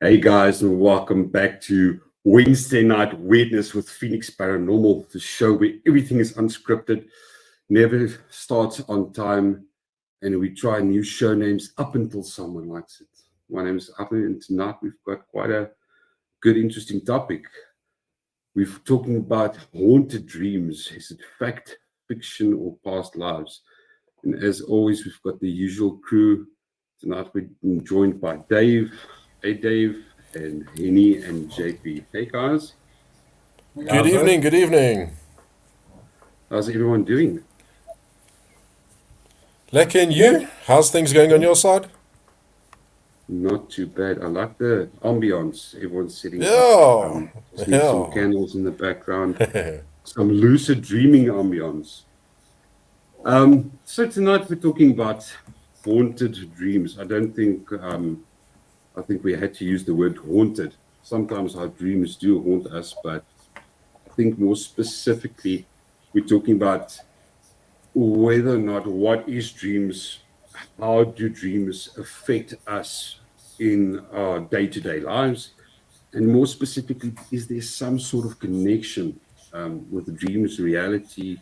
Hey guys, and welcome back to Wednesday Night Weirdness with Phoenix Paranormal, the show where everything is unscripted, never starts on time, and we try new show names up until someone likes it. My name is Ahmed, and tonight we've got quite a good, interesting topic. We're talking about haunted dreams. Is it fact, fiction, or past lives? And as always, we've got the usual crew. Tonight we're joined by Dave. Hey, Dave, and Henny and JP. Hey, guys. Good evening, good evening. How's everyone doing? Lekker and Good. you? How's things going on your side? Not too bad. I like the ambience everyone's setting up. Yeah, Just need some yeah. candles in the background, some lucid dreaming ambience. So tonight we're talking about haunted dreams. I think we had to use the word haunted. Sometimes our dreams do haunt us, but I think more specifically, we're talking about whether or not what is dreams, how do dreams affect us in our day-to-day lives, and more specifically, is there some sort of connection with dreams, reality,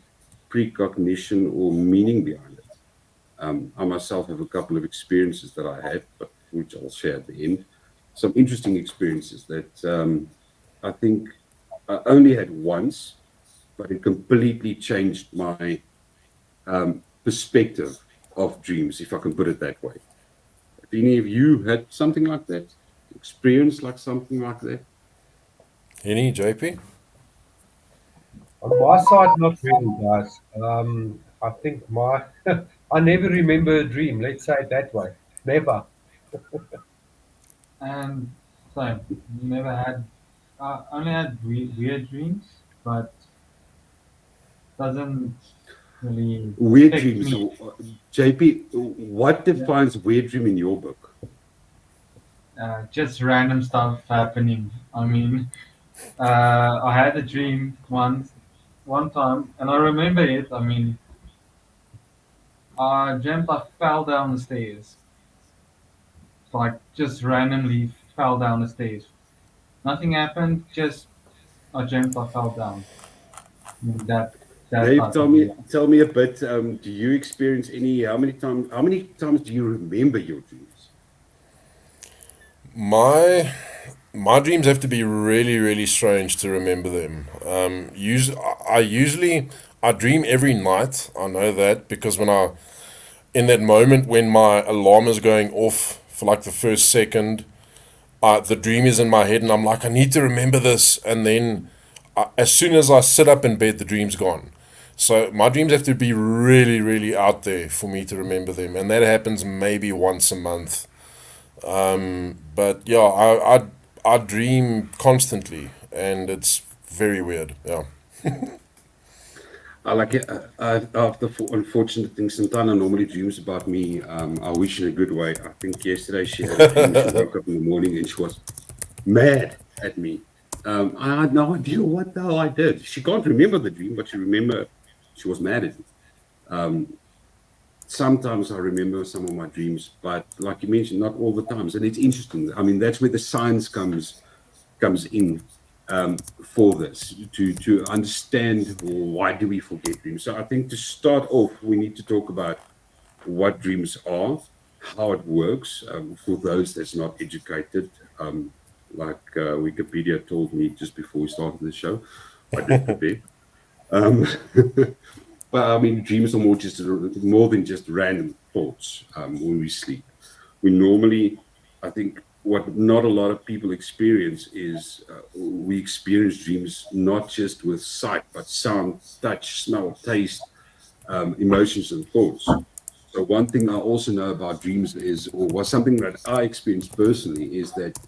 precognition, or meaning behind it? I myself have a couple of experiences that I had, but which I'll share at the end. Some interesting experiences that I think I only had once, but it completely changed my perspective of dreams, if I can put it that way. Have any of you had something like that? Experience like something like that? Any, JP? On my side, not really, guys. I think I never remember a dream. Let's say it that way. Never. And so never had, only had weird dreams, but doesn't really Weird affect dreams. me. JP, what Yeah. defines weird dream in your book? Just random stuff happening. I mean, I had a dream one time, and I remember it. I mean, I dreamt I fell down the stairs, like just randomly fell down the stairs. Nothing happened. Just I dreamt I fell down. I mean, that Dave, type of dream. tell me a bit. Do you experience any? How many times do you remember your dreams? My my dreams have to be really, really strange to remember them. I dream every night. I know that because when I in that moment when my alarm is going off for like the first second, the dream is in my head, and I'm like, I need to remember this, and then as soon as I sit up in bed, the dream's gone. So my dreams have to be really, really out there for me to remember them, and that happens maybe once a month. But yeah, I dream constantly, and it's very weird. Yeah. I like it. After unfortunate things, Santana normally dreams about me. I wish in a good way. I think yesterday she had a dream. She woke up in the morning and she was mad at me. I had no idea what the hell I did. She can't remember the dream, but she remember she was mad at me. Sometimes I remember some of my dreams, but like you mentioned, not all the times. And it's interesting. I mean, that's where the science comes in for this to understand why do we forget dreams. So I think to start off, we need to talk about what dreams are, how it works for those that's not educated. Wikipedia told me just before we started the show, I did prepare. Um, but I mean, dreams are more than just random thoughts when we sleep. We normally, I think, what not a lot of people experience is we experience dreams not just with sight, but sound, touch, smell, taste, emotions, and thoughts. So one thing I also know about dreams is, or was something that I experienced personally, is that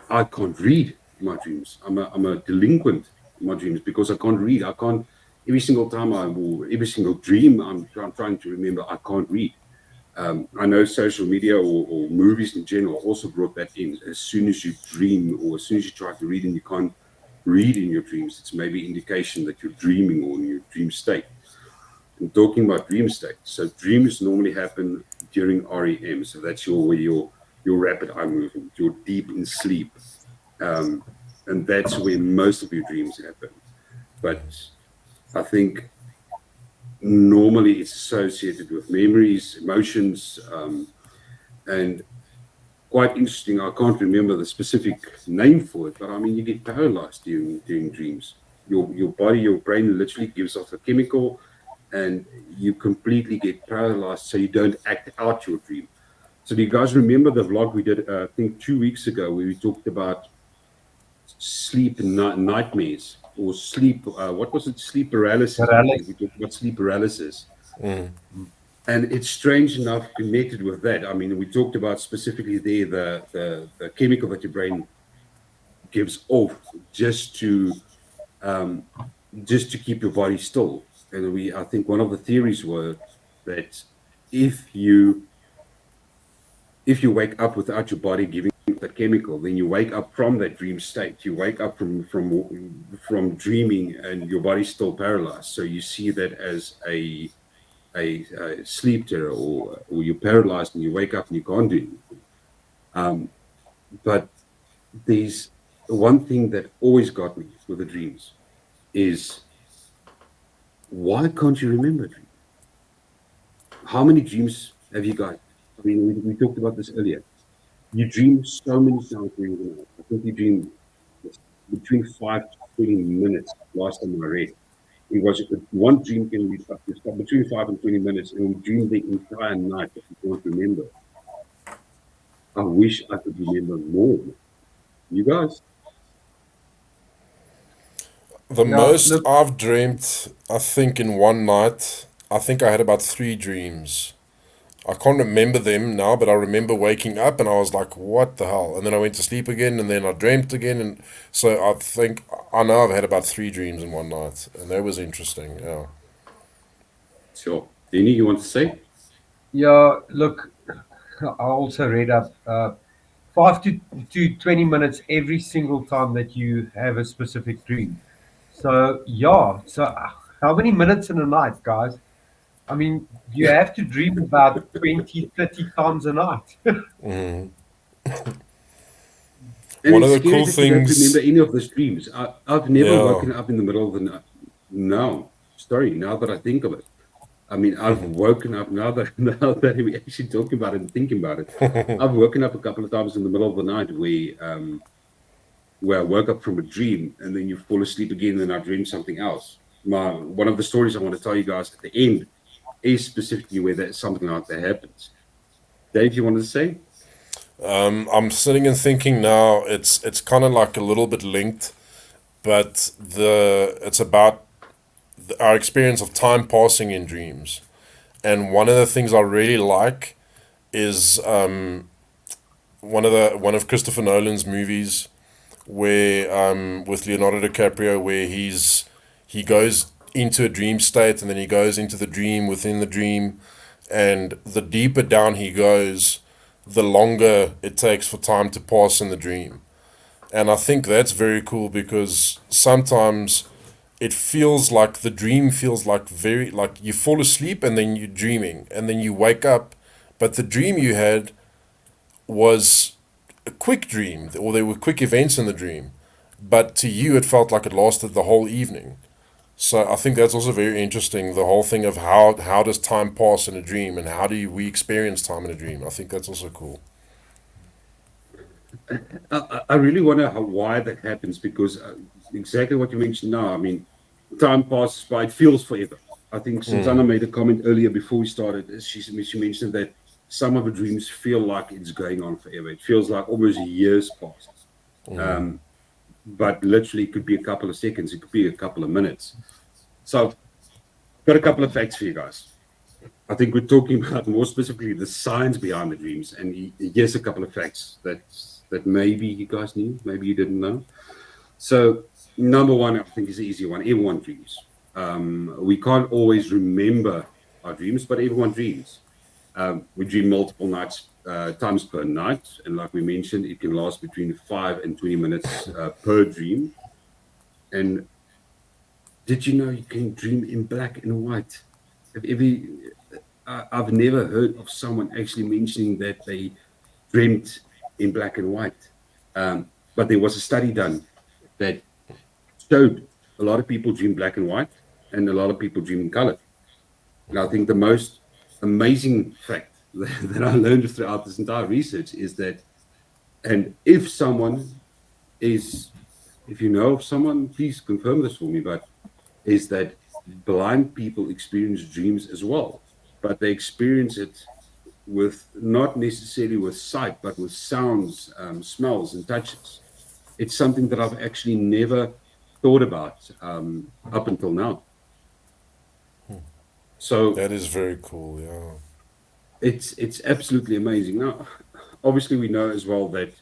I can't read my dreams. I'm a delinquent in my dreams because I can't read. I can't. Every single time or every single dream I'm trying to remember, I can't read. I know social media or movies in general also brought that in. As soon as you dream or as soon as you try to read and you can't read in your dreams, it's maybe indication that you're dreaming or in your dream state. And talking about dream state, so dreams normally happen during REM. So that's your where your rapid eye movement, you're deep in sleep. Um, and that's where most of your dreams happen. But I think normally it's associated with memories, emotions, and quite interesting. I can't remember the specific name for it, but I mean, you get paralyzed during dreams. Your body, your brain literally gives off a chemical, and you completely get paralyzed, so you don't act out your dream. So do you guys remember the vlog we did? I think 2 weeks ago, where we talked about sleep nightmares or sleep. What was it? Sleep paralysis. I think we paralysis. talked about sleep paralysis. Mm. And it's strange enough connected with that. I mean, we talked about specifically there the chemical that your brain gives off just to um, just to keep your body still. And I think one of the theories were that if you if you wake up without your body giving that chemical, then you wake up from that dream state. You wake up from dreaming, and your body's still paralyzed. So you see that as a sleep terror, or you're paralyzed and you wake up and you can't do anything. Um, but there's one thing that always got me with the dreams is, why can't you remember dreams? How many dreams have you got? I mean, we talked about this earlier. You dream so many times during the night. I think you dream between 5 to 20 minutes. Last time I read, it was one dream can be between 5 and 20 minutes, and we dream the entire night that we can't remember. I wish I could remember more. You guys? The Yeah, most look, I've dreamt, I think, in one night, I think I had about three dreams. I can't remember them now, but I remember waking up and I was like, what the hell? And then I went to sleep again and then I dreamt again. And so I think, I know I've had about three dreams in one night. And that was interesting. Yeah. Sure. Denny, you want to say? yeah, look, I also read up 5 to 20 minutes every single time that you have a specific dream. So, yeah, so how many minutes in a night, guys? I mean, you have to dream about 20, 30 times a night. Mm. And One of it's the scary cool that you don't remember things, any of those dreams. I've never yeah. woken up in the middle of the night. No, sorry. Now that I think of it, I mean, I've woken up now that now that we're actually talking about it and thinking about it. I've woken up a couple of times in the middle of the night where I woke up from a dream, and then you fall asleep again, and I dreamed something else. One of the stories I want to tell you guys at the end is specifically where that something like that happens. Dave, you wanted to say? I'm sitting and thinking now, it's kind of like a little bit linked, but it's about our experience of time passing in dreams. And one of the things I really like is one of Christopher Nolan's movies where with Leonardo DiCaprio, where he goes into a dream state and then he goes into the dream within the dream, and the deeper down he goes, the longer it takes for time to pass in the dream. And I think that's very cool because sometimes it feels like the dream feels like very like you fall asleep and then you're dreaming and then you wake up, but the dream you had was a quick dream, or there were quick events in the dream, but to you it felt like it lasted the whole evening. So I think that's also very interesting. The whole thing of how does time pass in a dream, and how we experience time in a dream. I think that's also cool. I really wonder why that happens, because exactly what you mentioned now. I mean, time passes by; it feels forever. I think Susanna Mm, made a comment earlier before we started. She mentioned that some of the dreams feel like it's going on forever. It feels like almost years past. mm. Um, but literally, it could be a couple of seconds. It could be a couple of minutes. So, I've got a couple of facts for you guys. I think we're talking about more specifically the science behind the dreams, and here's a couple of facts that maybe you guys knew, maybe you didn't know. So, number one, I think is the easy one. Everyone dreams. We can't always remember our dreams, but everyone dreams. We dream multiple nights, times per night, and like we mentioned, it can last between 5 and 20 minutes per dream. And did you know you can dream in black and white? Have ever, I've never heard of someone actually mentioning that they dreamt in black and white. But there was a study done that showed a lot of people dream black and white and a lot of people dream in color. And I think the most amazing fact that I learned throughout this entire research is that, and if someone is, if you know of someone, please confirm this for me, but is that blind people experience dreams as well, but they experience it with not necessarily with sight, but with sounds, smells, and touches. It's something that I've actually never thought about up until now. So That is very cool. Yeah. it's absolutely amazing. Now, obviously, we know as well that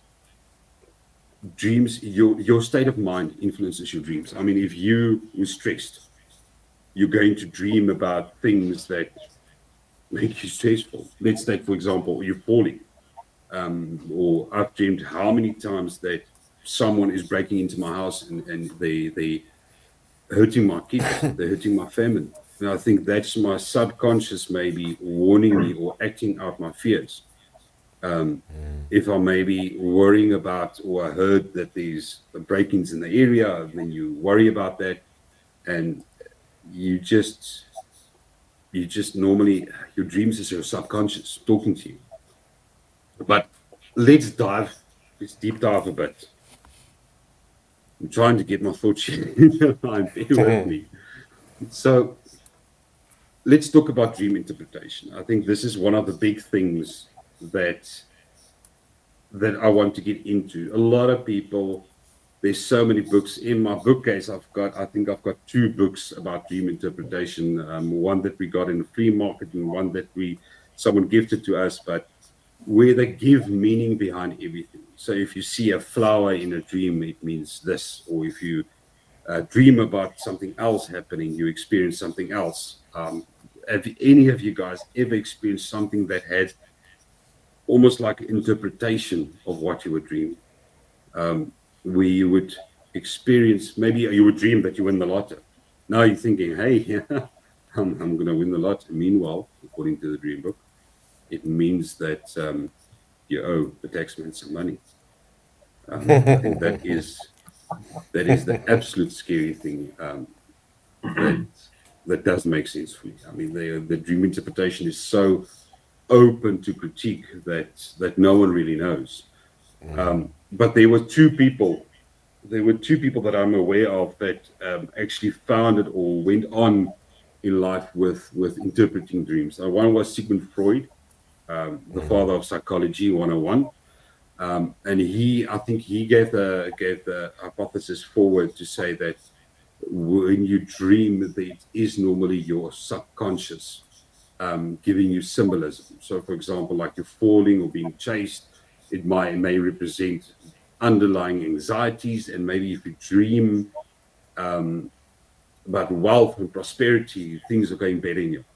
dreams, your state of mind influences your dreams. I mean, if you were stressed, you're going to dream about things that make you stressful. Let's take, for example, you're falling. Or I've dreamed how many times that someone is breaking into my house and they hurting my kids, they're hurting my family. And I think that's my subconscious maybe warning me or acting out my fears. If I'm maybe worrying about, or I heard that there's break-ins in the area, then you worry about that, and you just normally, your dreams is your subconscious talking to you. But let's deep dive a bit. I'm trying to get my thoughts in line. Bear with me. So let's talk about dream interpretation. I think this is one of the big things that I want to get into. A lot of people, there's so many books in my bookcase. I think I've got two books about dream interpretation. One that we got in the flea market, and one that someone gifted to us, but where they give meaning behind everything. So if you see a flower in a dream, it means this. Or if you dream about something else happening, you experience something else. Have any of you guys ever experienced something that had almost like an interpretation of what you were dreaming? Where you would experience, maybe you would dream that you win the lotto. Now you're thinking, hey, I'm going to win the lotto. Meanwhile, according to the dream book, it means that you owe the taxman some money. I think that is the absolute scary thing that does make sense for me. I mean, the dream interpretation is so open to critique that no one really knows. But there were two people. There were two people that I'm aware of that actually founded or went on in life with interpreting dreams. One was Sigmund Freud, the father of psychology 101. And I think he gave the hypothesis forward to say that when you dream, that it is normally your subconscious giving you symbolism. So, for example, like you're falling or being chased, may represent underlying anxieties, and maybe if you dream about wealth and prosperity, things are going better in your life.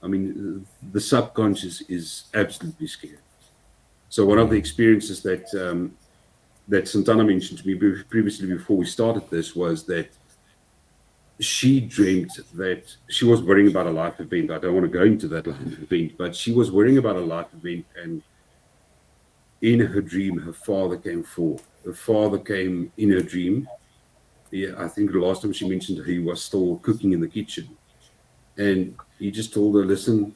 I mean, the subconscious is absolutely scary. So one of the experiences that Santana mentioned to me previously before we started this was that she dreamed that she was worrying about a life event. I don't want to go into that life event, but she was worrying about a life event, and in her dream, her father came forth. Her father came in her dream. Yeah, I think the last time she mentioned he was still cooking in the kitchen, and he just told her, "Listen,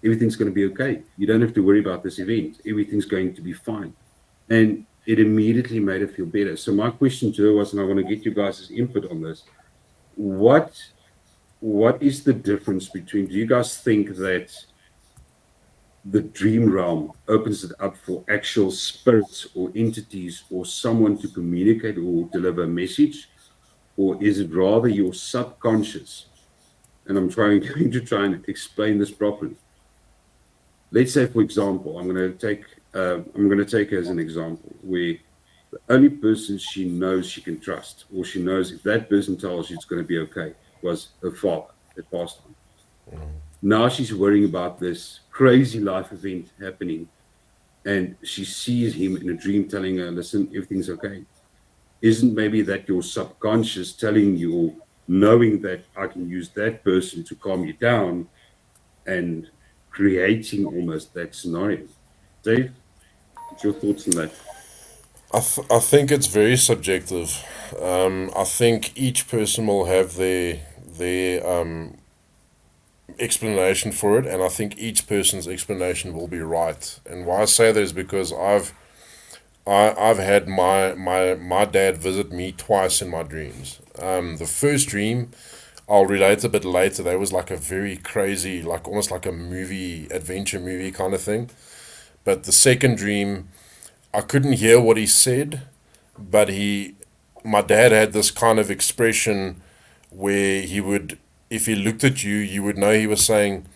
everything's going to be okay. You don't have to worry about this event. Everything's going to be fine." And it immediately made her feel better. So my question to her was, and I want to get you guys' input on this, what is the difference between, do you guys think that the dream realm opens it up for actual spirits or entities or someone to communicate or deliver a message? Or is it rather your subconscious? And I'm going to try and explain this properly. Let's say, for example, I'm going to take as an example where the only person she knows she can trust, or she knows if that person tells you it's going to be okay, was her father that passed on. Now she's worrying about this crazy life event happening, and she sees him in a dream telling her, "Listen, everything's okay." Isn't maybe that your subconscious telling you, or knowing that I can use that person to calm you down and creating almost that scenario? Dave? What's your thoughts on that? I think it's very subjective. I think each person will have their explanation for it, and I think each person's explanation will be right. And why I say that is because I've had my dad visit me twice in my dreams. The first dream I'll relate a bit later. That was like a very crazy, like almost like a movie, adventure movie kind of thing. But the second dream, I couldn't hear what he said, but my dad had this kind of expression where he would, if he looked at you, you would know he was saying,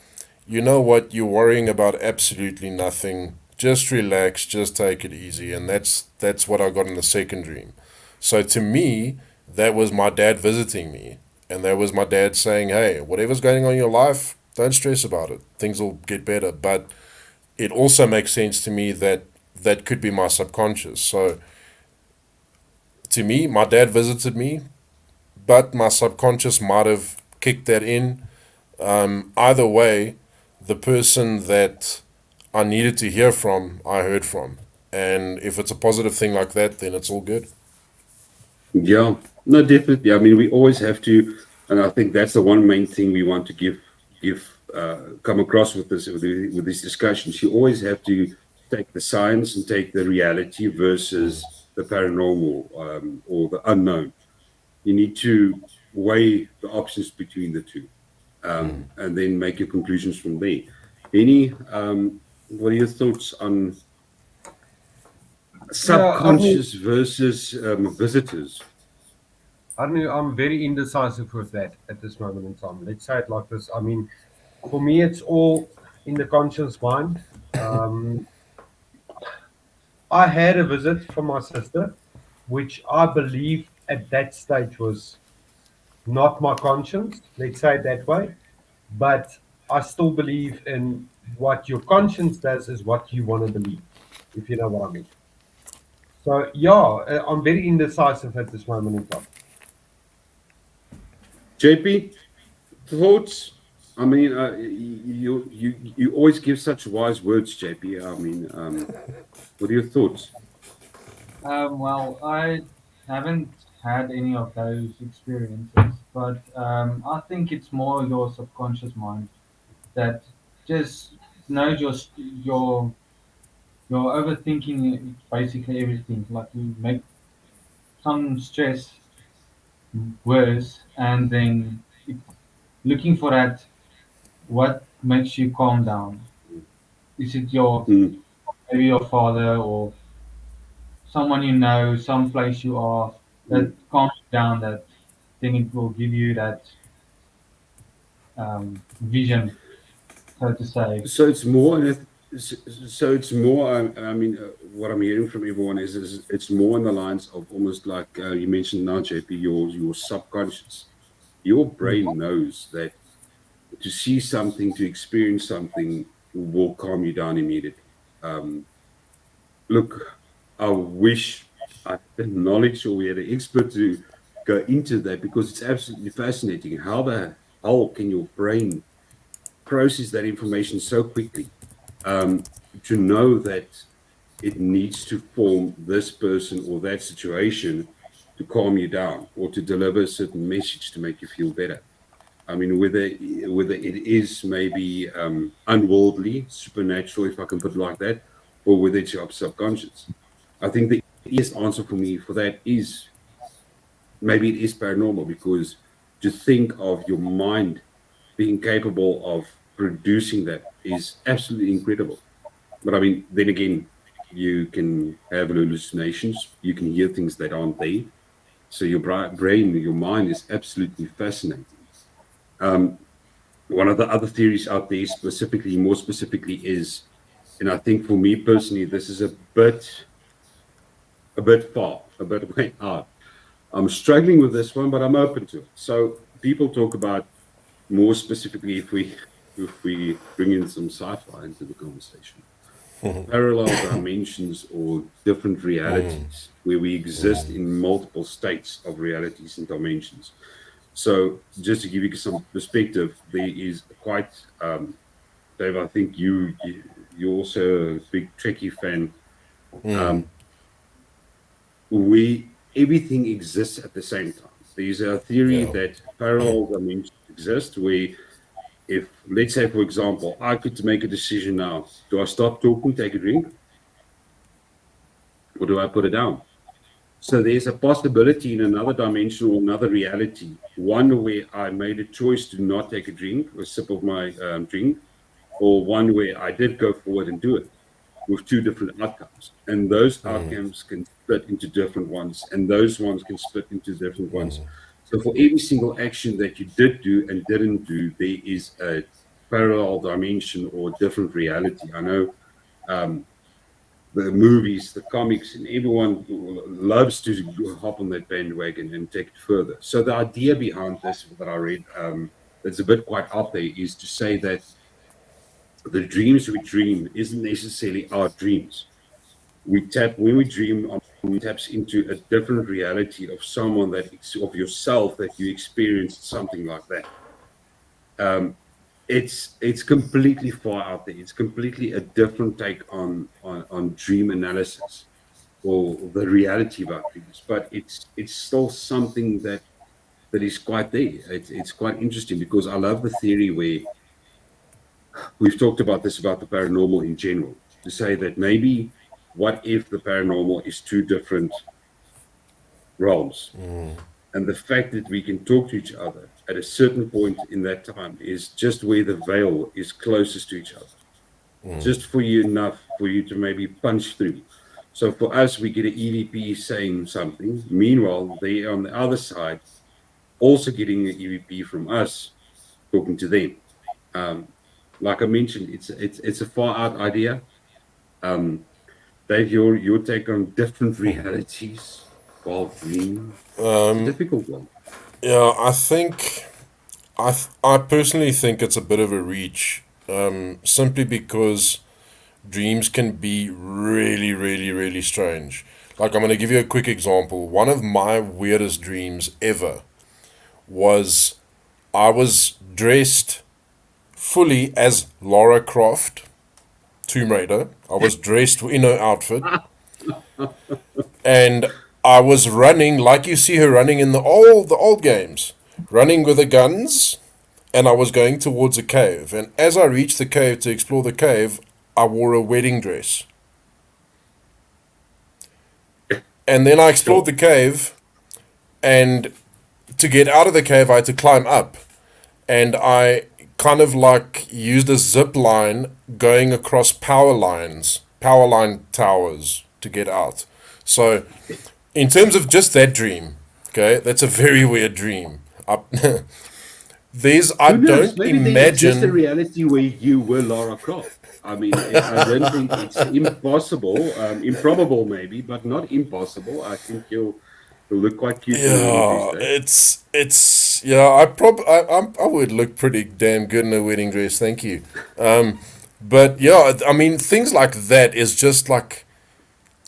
you know what, you're worrying about absolutely nothing. Just relax, just take it easy. And that's what I got in the second dream. So to me, that was my dad visiting me. And that was my dad saying, hey, whatever's going on in your life, don't stress about it. Things will get better. But it also makes sense to me that that could be my subconscious. So to me, my dad visited me, but my subconscious might have kicked that in. Either way, the person that I needed to hear from, I heard from. And if it's a positive thing like that, then it's all good. Yeah, no, definitely. I mean, we always have to, and I think that's the one main thing we want to give come across with this with these discussions. You always have to take the science and take the reality versus the paranormal or the unknown. You need to weigh the options between the two, and then make your conclusions from there. Any, what are your thoughts on Yeah, I mean, subconscious versus visitors? I don't know. I'm very indecisive with that at this moment in time. Let's say it like this. I mean, for me, it's all in the conscious mind. Um, I had a visit from my sister, which I believe at that stage was not my conscience. Let's say it that way. But I still believe in what your conscience does is what you want to believe, if you know what I mean. So yeah, I'm very indecisive at this moment in time. JP, thoughts? I mean, you always give such wise words, JP. I mean, what are your thoughts? Well, I haven't had any of those experiences, but I think it's more your subconscious mind that just knows your overthinking basically everything. Like you make some stress worse, and then it's looking for that. What makes you calm down? Is it your Mm, maybe your father or someone you know, some place you are that mm. calms you down? That then it will give you that vision, so to say. So it's more, so it's more. I mean, what I'm hearing from everyone is it's more in the lines of almost like you mentioned now, JP. Your subconscious, your Mm. brain knows that to see something, to experience something, will calm you down immediately. Um, Look, I wish I had the knowledge or we had an expert to go into that because it's absolutely fascinating. How the hell can your brain process that information so quickly um, to know that it needs to form this person or that situation to calm you down or to deliver a certain message to make you feel better? I mean, whether it is maybe unworldly, supernatural, if I can put it like that, or whether it's your subconscious. I think the easiest answer for me for that is maybe it is paranormal because to think of your mind being capable of producing that is absolutely incredible. But I mean, then again, you can have hallucinations, you can hear things that aren't there. So your brain, your mind is absolutely fascinating. Um, One of the other theories out there, specifically, more specifically, is, and I think for me personally, this is a bit far, a bit way out. I'm struggling with this one, but I'm open to it. So people talk about more specifically, if we bring in some sci-fi into the conversation, parallel dimensions or different realities where we exist in multiple states of realities and dimensions. So just to give you some perspective, there is quite Dave, I think you're also a big Trekkie fan. We everything exists at the same time. There's a theory Yeah. that parallel dimensions exist where if, let's say, for example, I could make a decision now, do I stop talking, take a drink, or do I put it down? So there's a possibility in another dimension or another reality, one where I made a choice to not take a drink, a sip of my drink, or one where I did go forward and do it with two different outcomes. And those outcomes can split into different ones, and those ones can split into different ones. So for every single action that you did do and didn't do, there is a parallel dimension or different reality. I know the movies, the comics, and everyone loves to hop on that bandwagon and take it further. So the idea behind this that I read, that's a bit quite out there, is to say that the dreams we dream isn't necessarily our dreams. We tap when we dream, we taps into a different reality of someone that of yourself that you experienced something like that. It's completely far out there. It's completely a different take on dream analysis or the reality about dreams, but it's still something that is quite there. It's quite interesting because I love the theory where we've talked about this about the paranormal in general, to say that maybe what if the paranormal is two different realms, and the fact that we can talk to each other at a certain point in that time is just where the veil is closest to each other, just for you enough for you to maybe punch through. So for us, we get an EVP saying something. Meanwhile, they on the other side also getting an EVP from us talking to them. Um, like I mentioned, it's a far out idea. Um, Dave, your take on different realities while dreaming. It's a difficult one. Yeah, I think I personally think it's a bit of a reach, simply because dreams can be really, really, really strange. Like, I'm going to give you a quick example. One of my weirdest dreams ever was I was dressed fully as Lara Croft, Tomb Raider. I was dressed in her outfit, and I was running like you see her running in the old games, running with the guns, and I was going towards a cave. And as I reached the cave to explore the cave, I wore a wedding dress. And then I explored Sure. the cave, and to get out of the cave, I had to climb up. And I kind of like used a zip line going across power line towers to get out. So, in terms of just that dream, okay, that's a very weird dream. I Who knows? don't Maybe there exists a imagine. reality where you were Lara Croft. I mean, I don't think it's impossible, improbable maybe, but not impossible. I think you'll look quite cute in a wedding dress, Yeah, Dave. it's yeah. I would look pretty damn good in a wedding dress. Thank you. But yeah, I mean things like that is just like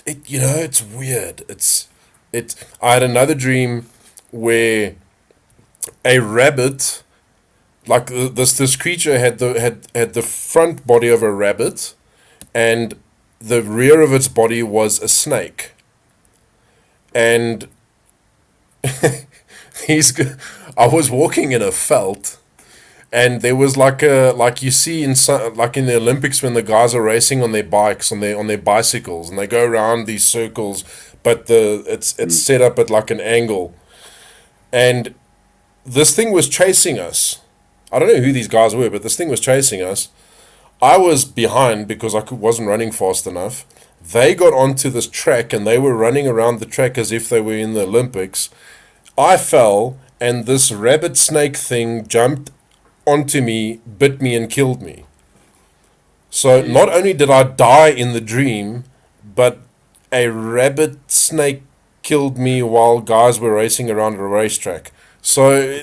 it. You know, it's weird. It's. I had another dream where a rabbit, like this creature had the front body of a rabbit, and the rear of its body was a snake, and he's. I was walking in a felt, and there was like you see like in the Olympics when the guys are racing on their bikes on their bicycles and they go around these circles, but it's set up at like an angle, and this thing was chasing us. I don't know who these guys were, but this thing was chasing us. I was behind because wasn't running fast enough. They got onto this track and they were running around the track as if they were in the Olympics. I fell, and this rabbit snake thing jumped onto me, bit me, and killed me. So not Jesus. only did I die in the dream, but a rabbit snake killed me while guys were racing around a racetrack. So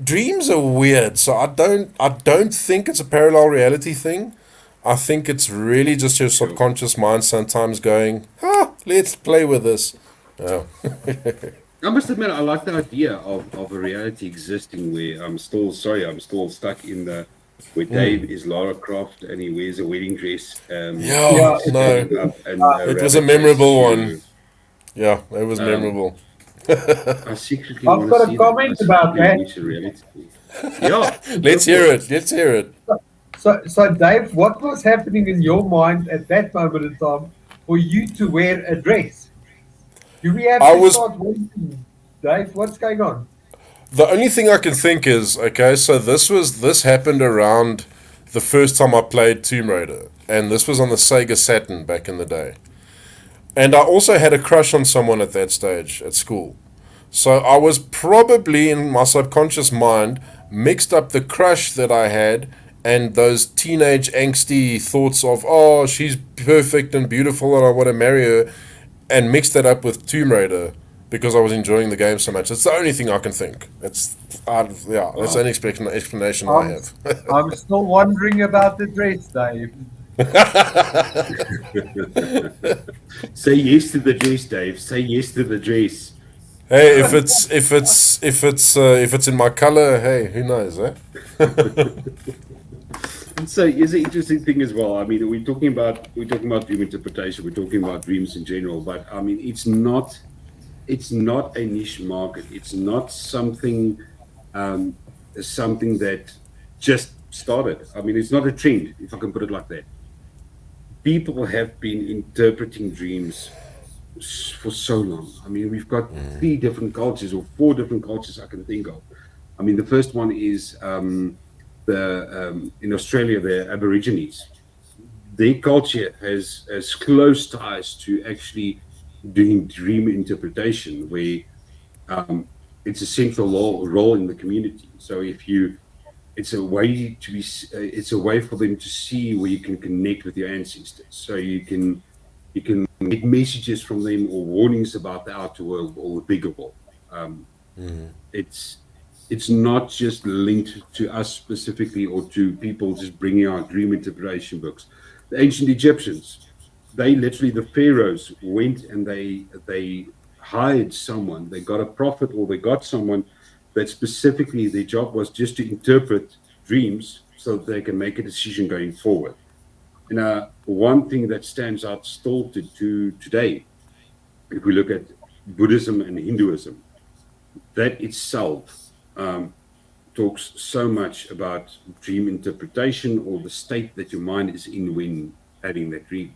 dreams are weird. So I don't think it's a parallel reality thing. I think it's really just your Sure. subconscious mind sometimes going, let's play with this. Yeah. I must admit, I like the idea of a reality existing where I'm still, sorry, I'm still stuck in the where Dave is Lara Croft and he wears a wedding dress, Yeah, Yeah, he's no, standing up and a it was a rabbit chases memorable one. you. Yeah, it was Um, memorable. I secretly I've want to got a see that. I comment about secretly that. wish a reality. Yeah, go Let's for hear it. it. Let's hear it. So, Dave, what was happening in your mind at that moment in time for you to wear a dress? Do we have I to was start wearing, Dave? What's going on? The only thing I can think is, okay, so this happened around the first time I played Tomb Raider, and this was on the Sega Saturn back in the day. And I also had a crush on someone at that stage at school. So I was probably in my subconscious mind mixed up the crush that I had and those teenage angsty thoughts of, oh, she's perfect and beautiful and I want to marry her, and mixed that up with Tomb Raider because I was enjoying the game so much. It's the only thing I can think. Yeah, that's the Wow. only explanation I I'm, have. I'm still wondering about the dress, Dave. Say yes to the dress, Dave. Say yes to the dress. Hey, Um, if it's in my color, hey, who knows, eh? so here's an interesting thing as well. I mean, we're talking about dream interpretation. We're talking about dreams in general, but I mean, it's not a niche market. It's not um, something that just started. I mean, it's not a trend, if I can put it like that. People have been interpreting dreams for so long. I mean, we've got three different cultures or four different cultures I can think of. I mean, the first one is the in Australia, the Aborigines. Their culture has close ties to actually doing dream interpretation, where it's a central role in the community. So if you, it's a way to be, it's a way for them to see where you can connect with your ancestors. So you can get messages from them or warnings about the outer world or the bigger world. Um, it's it's not just linked to us specifically or to people just bringing out dream interpretation books. The ancient Egyptians, they literally, the pharaohs went and they hired someone, they got a prophet or they got someone that specifically their job was just to interpret dreams so that they can make a decision going forward. And one thing that stands out still to today, if we look at Buddhism and Hinduism, that itself um, talks so much about dream interpretation or the state that your mind is in when having that dream.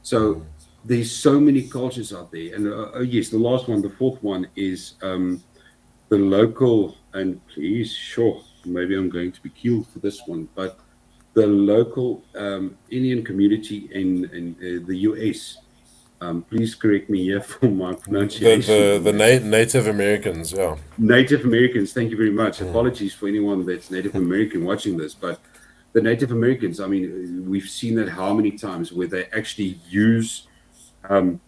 So there's so many cultures out there. And yes, the last one, the fourth one is the local, and please, sure, maybe I'm going to be killed for this one, but the local Indian community in the US. Please correct me here for my pronunciation on that. Native Americans, yeah. Native Americans, thank you very much. Apologies for anyone that's Native American watching this, but the Native Americans, I mean, we've seen that how many times where they actually use, um,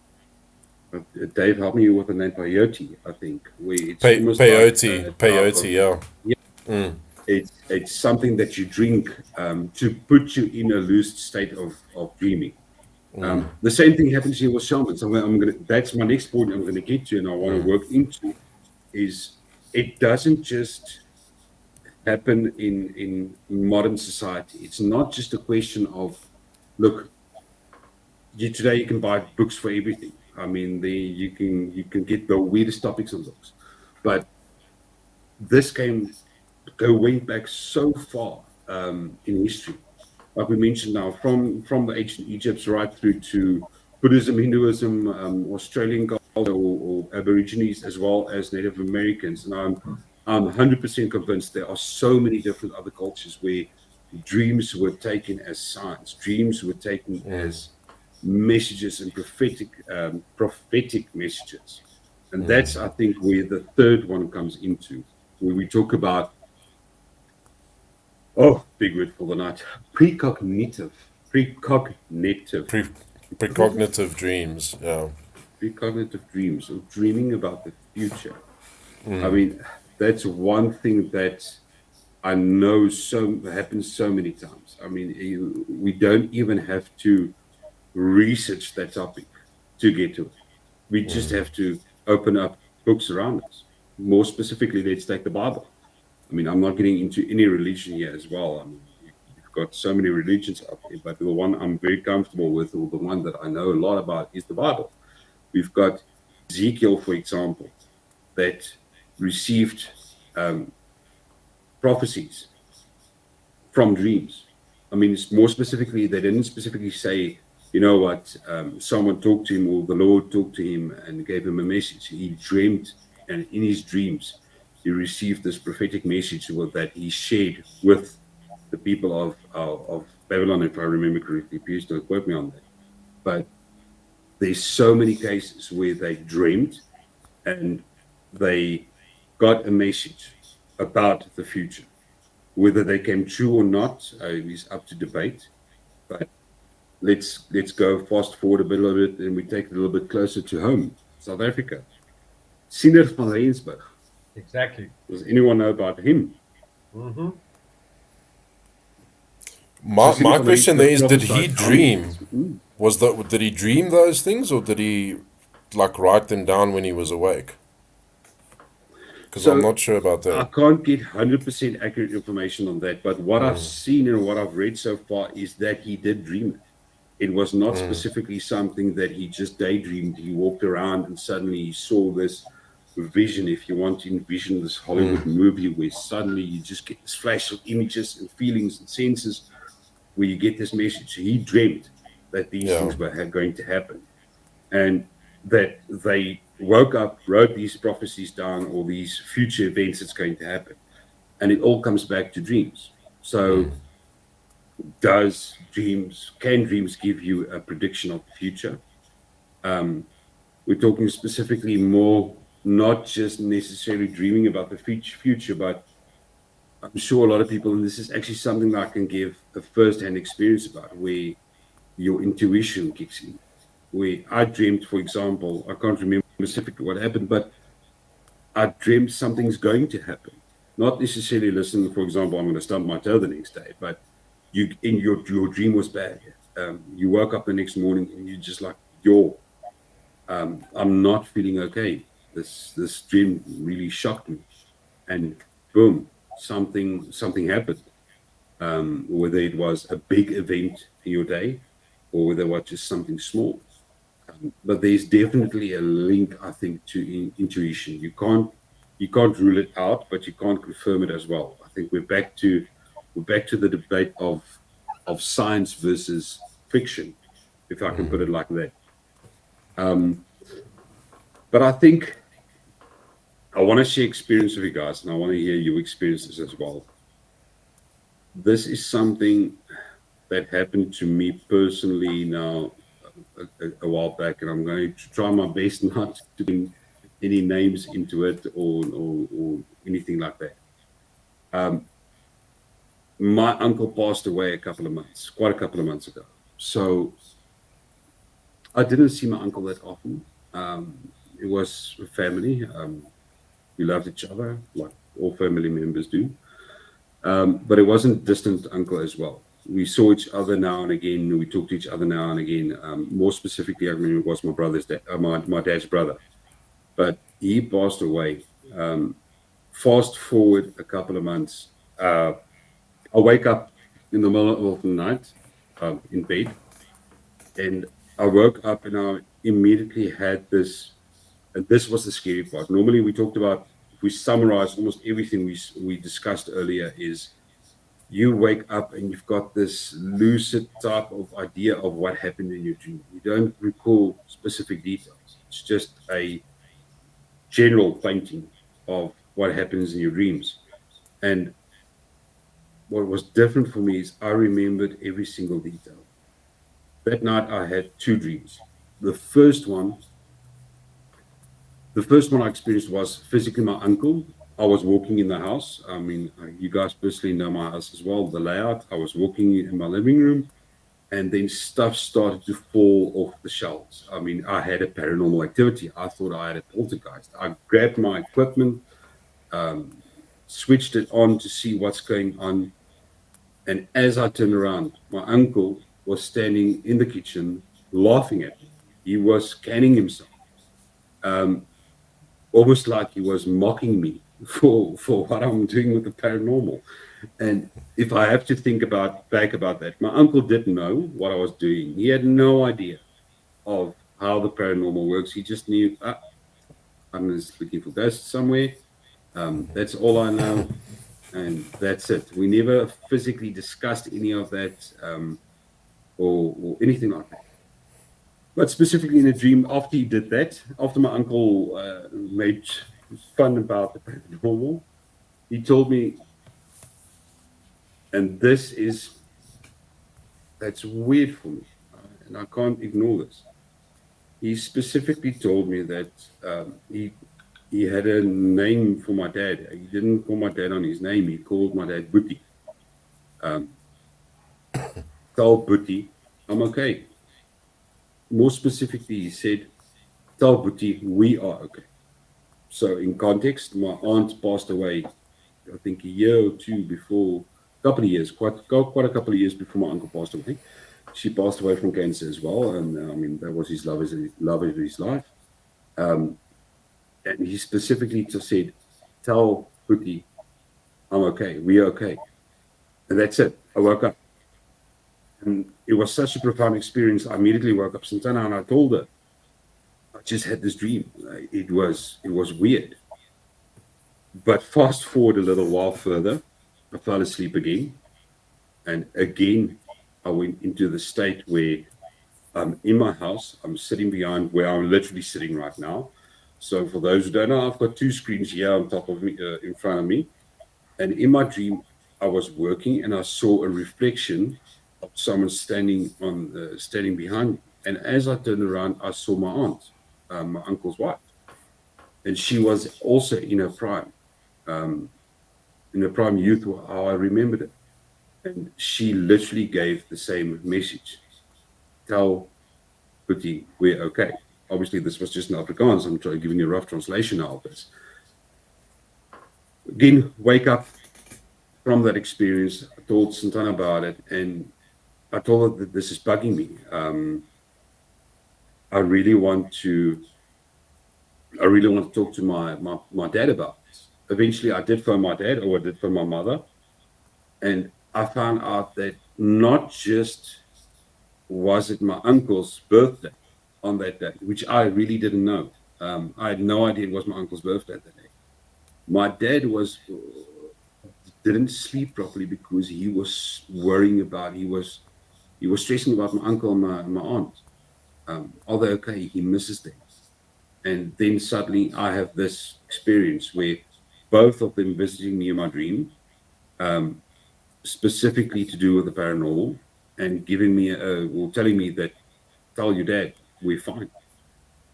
Dave, help me with the name peyote, I think, where it's almost like a type peyote, of, yeah. yeah, it's something that you drink to put you in a loose state of dreaming. The same thing happens here with shamans. That's my next point I'm going to get to, and I want to work into is it doesn't just happen in modern society. It's not just a question of, look, today you can buy books for everything. I mean, you can get the weirdest topics on books, but this came go went back so far in history. Like we mentioned now, from the ancient Egypts right through to Buddhism, Hinduism, Australian culture or Aborigines, as well as Native Americans. And I'm 100% convinced there are so many different other cultures where dreams were taken as signs, dreams were taken as messages and prophetic messages. And that's, I think, where the third one comes into, where we talk about, oh, big word for the night, precognitive, Pre Precognitive dreams, yeah. precognitive dreams, or dreaming about the future. I mean, that's one thing that I know so happens so many times. I mean, we don't even have to research that topic to get to it. We just have to open up books around us. More specifically, let's take the Bible. I mean, I'm not getting into any religion here as well. I mean, got so many religions out there, but the one I'm very comfortable with, or the one that I know a lot about, is the Bible. We've got Ezekiel, for example, that received um, prophecies from dreams. I mean, it's more specifically, they didn't specifically say, you know what, someone talked to him or the Lord talked to him and gave him a message. He dreamed, and in his dreams, he received this prophetic message that he shared with the people of Babylon, if I remember correctly. Please don't quote me on that. But there's so many cases where they dreamed and they got a message about the future. Whether they came true or not is up to debate. But let's go fast forward a little bit, and we take it a little bit closer to home, South Africa. Siener van Rensburg. Exactly. Does anyone know about him? Mm-hmm. So My Siener van question there Rensburg is, did he prophesied how many dream? things? Did he dream those things, or did he like write them down when he was awake? Because I'm So not sure about I that. can't get 100% accurate information on that, but what I've seen and what I've read so far is that he did dream it. It was not specifically something that he just daydreamed. He walked around and suddenly he saw this vision, if you want to envision this Hollywood movie where suddenly you just get this flash of images and feelings and senses where you get this message. He dreamt that these Yeah. things were going to happen, and that they woke up, wrote these prophecies down, or these future events that's going to happen. And it all comes back to dreams. So can dreams give you a prediction of the future? We're talking specifically more, not just necessarily dreaming about the future, but I'm sure a lot of people, and this is actually something that I can give a first-hand experience about, where your intuition kicks in. Where I dreamed, for example, I can't remember specifically what happened, but I dreamt something's going to happen. Not necessarily listen, for example, I'm going to stump my toe the next day, but your dream was bad. You woke up the next morning and you just like, I'm not feeling okay. This dream really shocked me, and boom, something happened. Whether it was a big event in your day, or whether it was just something small. But there's definitely a link, I think, to intuition. You can't rule it out, but you can't confirm it as well. I think we're back to the debate of science versus fiction, if I can put it like that. But I think I want to share experience with you guys, and I want to hear your experiences as well. This is something that happened to me personally now a while back, and I'm going to try my best not to bring any names into it or anything like that. My uncle passed away quite a couple of months ago. So I didn't see my uncle that often. It was a family. We loved each other, like all family members do. But it wasn't distant uncle as well. We saw each other now and again. We talked to each other now and again. More specifically, I mean, it was my dad's brother. But he passed away. Fast forward a couple of months. I wake up in the middle of the night in bed, and I woke up and I immediately had this. And this was the scary part. Normally, we talked about, if we summarize almost everything we discussed earlier, is you wake up and you've got this lucid type of idea of what happened in your dream. You don't recall specific details. It's just a general painting of what happens in your dreams. And what was different for me is I remembered every single detail. That night I had two dreams. The first one, the first one I experienced was physically my uncle. I was walking in the house. I mean, you guys personally know my house as well, the layout. I was walking in my living room, and then stuff started to fall off the shelves. I mean, I had a paranormal activity. I thought I had a poltergeist. I grabbed my equipment, switched it on to see what's going on. And as I turned around, my uncle was standing in the kitchen laughing at me. He was scanning himself, almost like he was mocking me. for what I'm doing with the paranormal. And if I have to think back about that, my uncle didn't know what I was doing. He had no idea of how the paranormal works. He just knew, I'm just looking for ghosts somewhere. That's all I know, and that's it. We never physically discussed any of that, or anything like that. But specifically in a dream, after he did that, after my uncle made fun about the paranormal, he told me, and that's weird for me, and I can't ignore this. He specifically told me that he had a name for my dad. He didn't call my dad on his name. He called my dad Booty. Um, Tell Booty, I'm okay. More specifically, he said, tell Booty, we are okay. So in context, my aunt passed away, I think a year or two before, a couple of years, quite a couple of years before my uncle passed away. She passed away from cancer as well, and I mean that was his love of his life. Um, and he specifically just said, "Tell Putty, I'm okay. We're okay." And that's it. I woke up, and it was such a profound experience. I immediately woke up, Santana, and I told her, "I just had this dream. It was weird." But fast forward a little while further, I fell asleep again, and again I went into the state where I'm in my house. I'm sitting behind where I'm literally sitting right now. So for those who don't know, I've got two screens here on top of me, in front of me. And in my dream, I was working and I saw a reflection of someone standing behind me. And as I turned around, I saw my aunt, my uncle's wife, and she was also um, in her prime youth, how I remembered it. And she literally gave the same message: tell Putty, we're okay. Obviously, this was just in Afrikaans. I'm giving you a rough translation now of this. Again, wake up from that experience. I told Santana about it, and I told her that this is bugging me. I really want to. I really want to talk to my dad about this. Eventually, I did phone my dad, or I did phone my mother, and I found out that not just was it my uncle's birthday on that day, which I really didn't know. I had no idea it was my uncle's birthday that day. My dad was didn't sleep properly because he was worrying about he was stressing about my uncle and my aunt. Are they okay? He misses them. And then suddenly I have this experience where both of them visiting me in my dream, um, specifically to do with the paranormal, and giving me or telling me that tell your dad we're fine.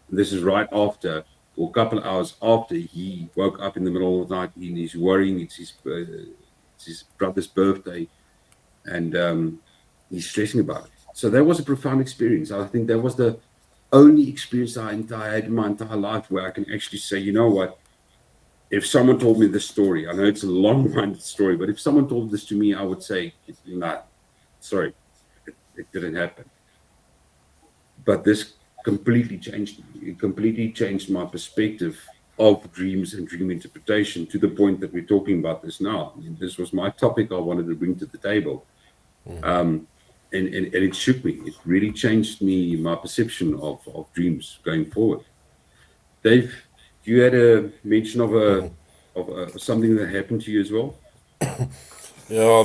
This is right after, or a couple of hours after he woke up in the middle of the night and he's worrying. It's his brother's birthday, and he's stressing about it. So that was a profound experience. I think that was the only experience I had in my entire life where I can actually say, you know what? If someone told me this story, I know it's a long-winded story, but if someone told this to me, I would say, nah, sorry, it didn't happen. But this completely changed me. It completely changed my perspective of dreams and dream interpretation to the point that we're talking about this now. I mean, this was my topic I wanted to bring to the table. Um, and it shook me. It really changed me, my perception of dreams going forward. Dave, you had a mention of something that happened to you as well? Yeah,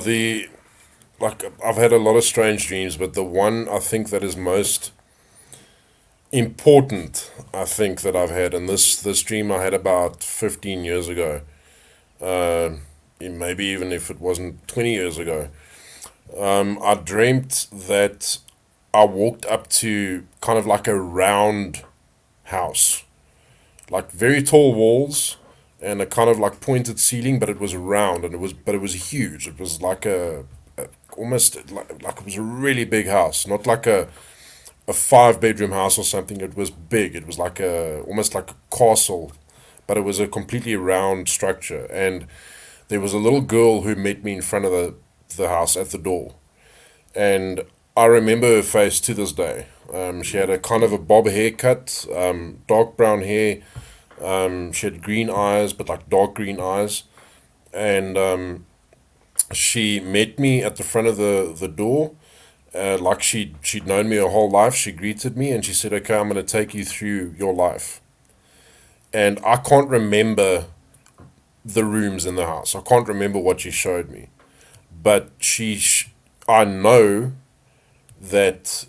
I've had a lot of strange dreams, but the one I think that is most important, I think that I've had, and this dream I had about 15 years ago, maybe even if it wasn't 20 years ago. I dreamt that I walked up to kind of like a round house, like very tall walls and a kind of like pointed ceiling, but it was round and it was huge. It was like almost like it was a really big house, not like a 5 bedroom house or something. It was big. It was like almost like a castle, but it was a completely round structure. And there was a little girl who met me in front of the house at the door, and I remember her face to this day. She had a kind of a bob haircut, dark brown hair, She had green eyes, but like dark green eyes. And she met me at the front of the door. Like she'd known me her whole life. She greeted me and she said, "Okay, I'm going to take you through your life." And I can't remember the rooms in the house. I can't remember what she showed me, but I know that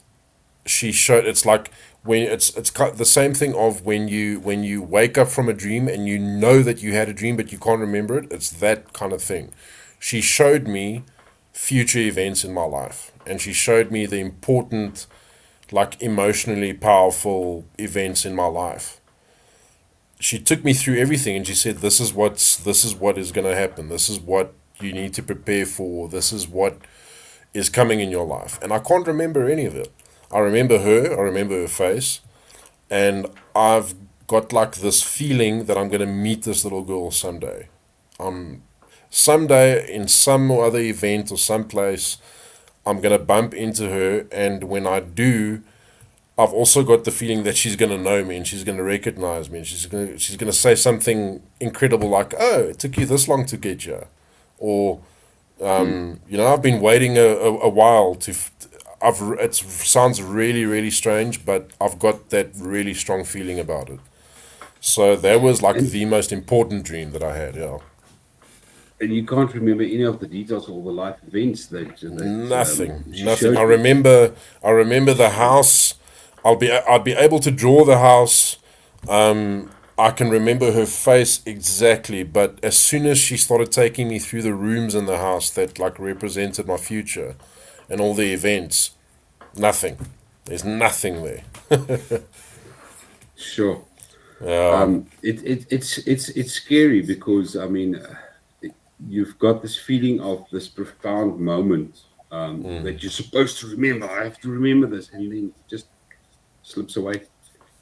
she showed. It's like when the same thing of when you wake up from a dream and you know that you had a dream but you can't remember it. It's that kind of thing. She showed me future events in my life, and she showed me the important, like emotionally powerful events in my life. She took me through everything and she said, this is what is going to happen. This is what you need to prepare for. This is what is coming in your life. And I can't remember any of it. I remember her, I remember her face, and I've got like this feeling that I'm going to meet this little girl someday. Someday in some other event or someplace, I'm going to bump into her, and when I do, I've also got the feeling that she's going to know me and she's going to recognize me and she's going to say something incredible like, "Oh, it took you this long to get here," or I've been waiting a while to. It sounds really really strange, but I've got that really strong feeling about it. So that was like And the most important dream that I had. Yeah, and you can't remember any of the details of all the life events nothing, she nothing. showed you. I remember the house. I'd be able to draw the house. I can remember her face exactly, but as soon as she started taking me through the rooms in the house that like represented my future and all the events, nothing. There's nothing there. Sure. Yeah. It's scary because I mean, you've got this feeling of this profound moment that you're supposed to remember. I have to remember this, and then it just slips away.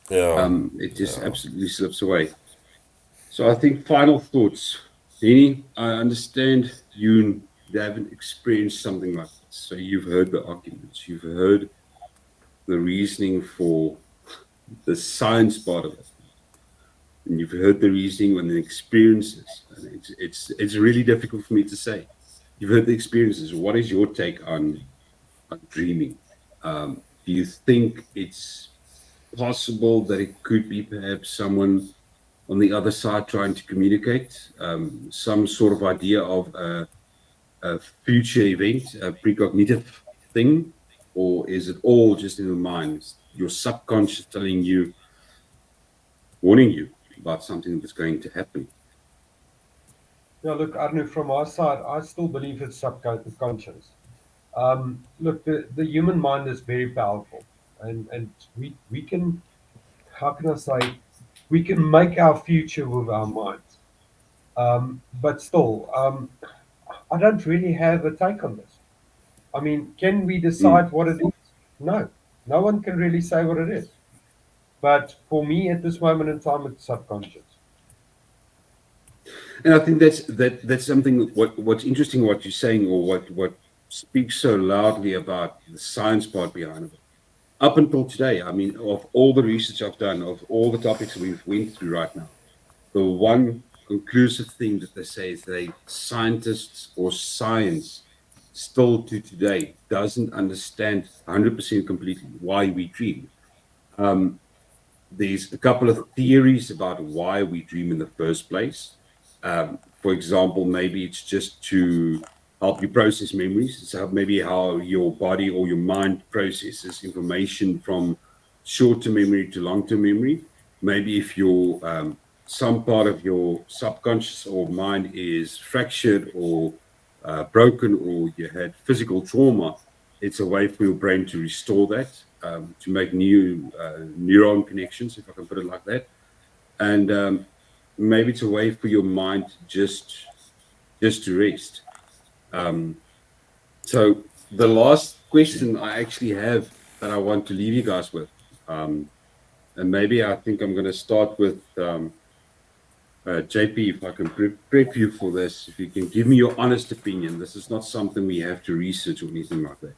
Yeah. It just absolutely slips away. So I think final thoughts, Henny. I understand you haven't experienced something like this, so you've heard the arguments, you've heard the reasoning for the science part of it, and you've heard the reasoning and the experiences. And it's really difficult for me to say. You've heard the experiences. What is your take on dreaming? Do you think it's possible that it could be perhaps someone on the other side trying to communicate some sort of idea of a future event, a precognitive thing, or is it all just in your mind, your subconscious telling you, warning you about something that's going to happen? Yeah, look, Arno, from our side, I still believe it's subconscious. Look, the human mind is very powerful, and we can, how can I say, we can make our future with our minds. But still, I don't really have a take on this. I mean, can we Mm. decide what it is? No, no one can really say what it is. But for me, at this moment in time, it's subconscious. And I think that's something. What's interesting, what you're saying, or what speaks so loudly about the science part behind it. Up until today, I mean, of all the research I've done, of all the topics we've went through right now, the one conclusive thing that they say is they scientists or science still to today doesn't understand 100% completely why we dream. There's a couple of theories about why we dream in the first place. For example, maybe it's just to help you process memories. So maybe how your body or your mind processes information from short-term memory to long-term memory. Maybe if your some part of your subconscious or mind is fractured or broken, or you had physical trauma, it's a way for your brain to restore that, to make new neuron connections, if I can put it like that. And maybe it's a way for your mind just to rest. Um, so the last question I actually have that I want to leave you guys with, and maybe I think I'm going to start with JP, if I can prep you for this, if you can give me your honest opinion. This is not something we have to research or anything like that.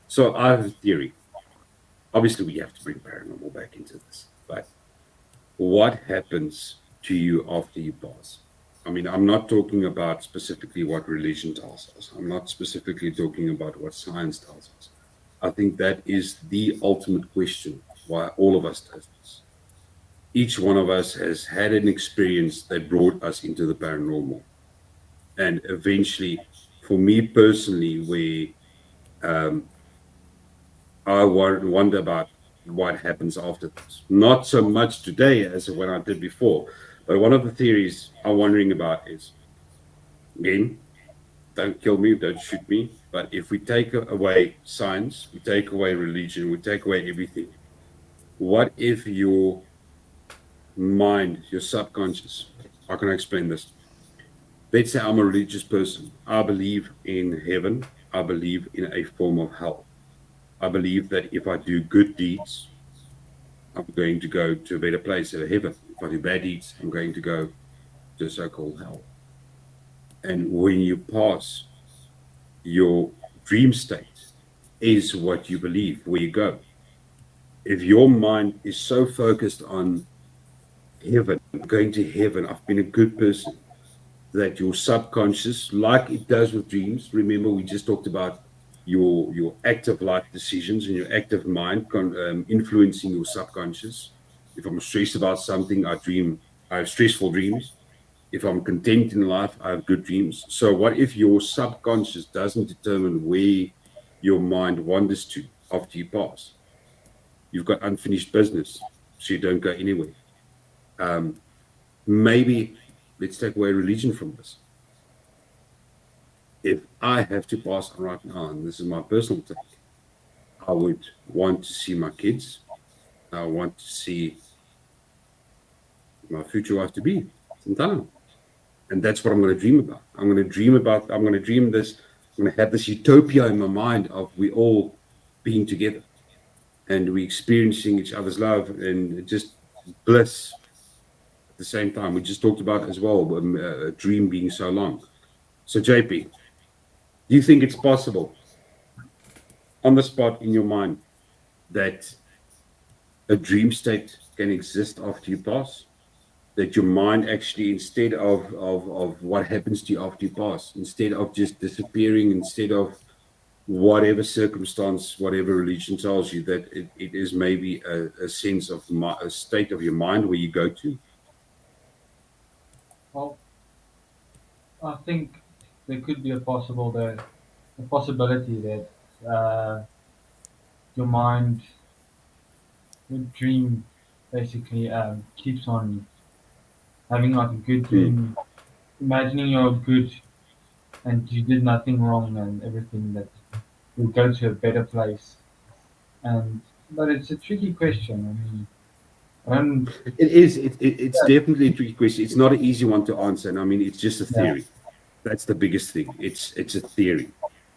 So I have a theory. Obviously, we have to bring paranormal back into this, but what happens to you after you pass. I mean, I'm not talking about specifically what religion tells us. I'm not specifically talking about what science tells us. I think that is the ultimate question why all of us does this. Each one of us has had an experience that brought us into the paranormal. And eventually, for me personally, where I wonder about what happens after this. Not so much today as when I did before, but one of the theories I'm wondering about is, again, don't kill me, don't shoot me. But if we take away science, we take away religion, we take away everything, what if your mind, your subconscious, how can I explain this? Let's say I'm a religious person. I believe in heaven. I believe in a form of hell. I believe that if I do good deeds, I'm going to go to a better place, a heaven. If I do bad deeds, I'm going to go to a so-called hell. And when you pass, your dream state is what you believe, where you go. If your mind is so focused on heaven, going to heaven, I've been a good person, that your subconscious, like it does with dreams, remember we just talked about your active life decisions and your active mind influencing your subconscious. If I'm stressed about something, I have stressful dreams. If I'm content in life, I have good dreams. So what if your subconscious doesn't determine where your mind wanders to after you pass? You've got unfinished business, so you don't go anywhere. Maybe let's take away religion from this. If I have to pass on right now, and this is my personal take, I would want to see my kids. I want to see my future wife to be, Santana. And that's what I'm going to dream about. I'm going to dream this, I'm going to have this utopia in my mind of we all being together and we experiencing each other's love and just bliss at the same time. We just talked about as well, a dream being so long. So, JP, do you think it's possible on the spot in your mind that a dream state can exist after you pass? That your mind actually, instead of what happens to you after you pass, instead of just disappearing, instead of whatever circumstance, whatever religion tells you, that it is maybe a sense of a state of your mind where you go to? Well, I think there could be a possibility that your mind, your dream, basically keeps on having like a good Hmm. dream, imagining you're good and you did nothing wrong and everything that you'll go to a better place. And but it's a tricky question. I mean, I don't. It is. It's definitely a tricky question. It's not an easy one to answer. And I mean, it's just a Yeah. theory. That's the biggest thing. It's a theory.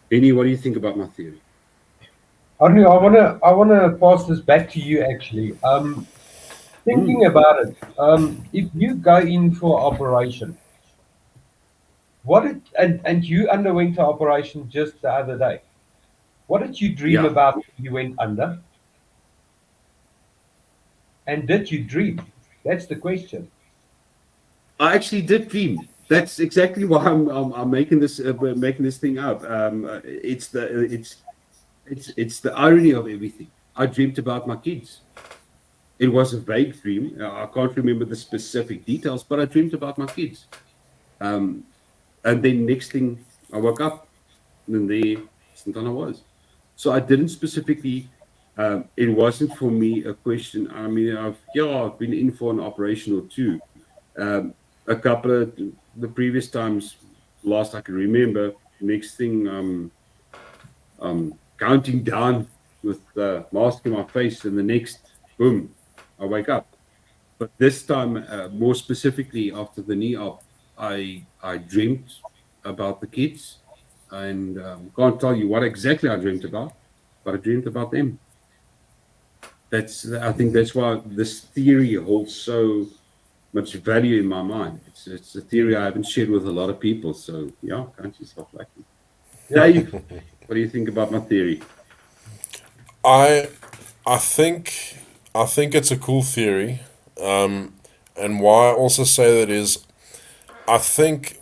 Any, what do you think about my theory? Arnie, I wanna pass this back to you actually. Thinking Mm, about it, if you go in for operation, and you underwent an operation just the other day. What did you dream yeah, about when you went under? And did you dream? That's the question. I actually did dream. That's exactly why I'm making this thing up. It's the irony of everything. I dreamed about my kids. It was a vague dream. I can't remember the specific details, but I dreamed about my kids. Um, and then next thing, I woke up, and there Santana was. So I didn't specifically. It wasn't for me a question. I mean, I've been in for an operation or two. Um, a couple of the previous times, last I can remember. Next thing, counting down with the mask in my face, and the next, boom, I wake up. But this time, more specifically after the knee op, I dreamt about the kids, and can't tell you what exactly I dreamt about, but I dreamt about them. I think that's why this theory holds so much value in my mind. It's a theory I haven't shared with a lot of people. So yeah, count yourself lucky. Yeah. Dave, what do you think about my theory? I I think it's a cool theory. And why I also say that is, I think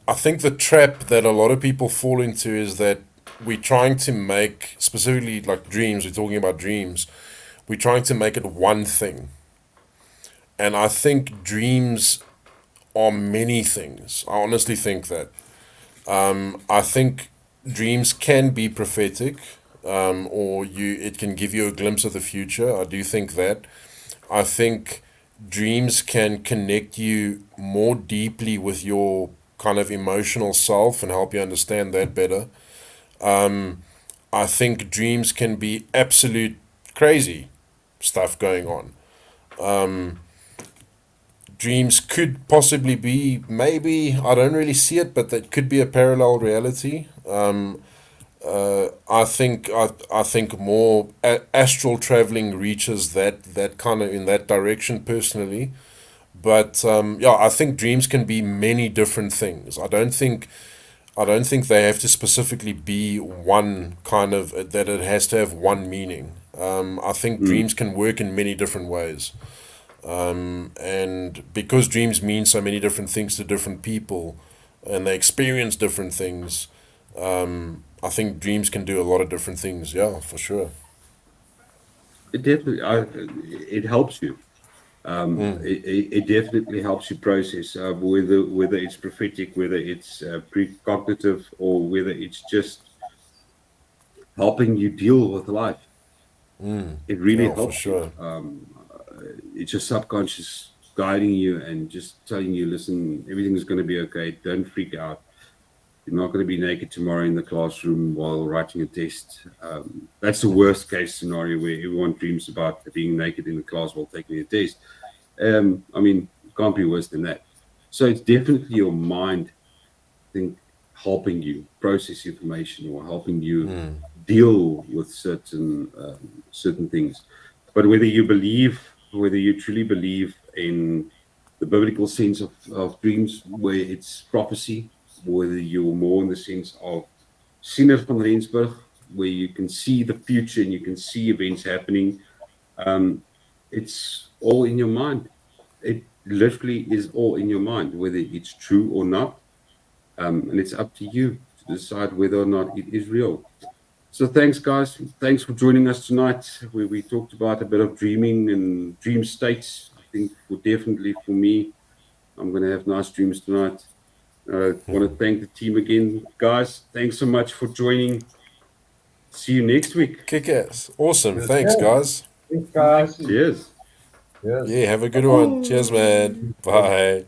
I think the trap that a lot of people fall into is that we're trying to make, specifically like dreams, we're talking about dreams, we're trying to make it one thing. And I think dreams are many things. I honestly think that. I think dreams can be prophetic, or it can give you a glimpse of the future. I do think that. I think dreams can connect you more deeply with your kind of emotional self and help you understand that better. I think dreams can be absolute crazy stuff going on. Dreams could possibly be, maybe, I don't really see it, but that could be a parallel reality. I think more astral traveling reaches that kind of in that direction personally. But yeah, I think dreams can be many different things. I don't think they have to specifically be one kind of that it has to have one meaning. I think Mm. dreams can work in many different ways. And because dreams mean so many different things to different people and they experience different things, I think dreams can do a lot of different things. Yeah, for sure. It definitely, it helps you. It definitely helps you process whether it's prophetic, whether it's precognitive, or whether it's just helping you deal with life. It really Yeah, for helps you. sure. It's your subconscious guiding you and just telling you, listen, everything's going to be okay. Don't freak out. You're not going to be naked tomorrow in the classroom while writing a test. That's the worst case scenario where everyone dreams about being naked in the class while taking a test. I mean, it can't be worse than that. So it's definitely your mind, I think, helping you process information or helping you deal with certain things. But whether you truly believe in the biblical sense of dreams, where it's prophecy, whether you're more in the sense of Sinner van Rensburg, where you can see the future and you can see events happening, um, it's all in your mind. It literally is all in your mind, whether it's true or not. And it's up to you to decide whether or not it is real. So thanks, guys. Thanks for joining us tonight. We talked about a bit of dreaming and dream states. I think definitely for me, I'm going to have nice dreams tonight. I want to thank the team again, guys. Thanks so much for joining. See you next week. Kick ass. Awesome. Yes, Thanks, sir. guys. Thanks, Thank guys. you. Cheers. Yes. Yeah, have a good one. Cheers, man. Bye.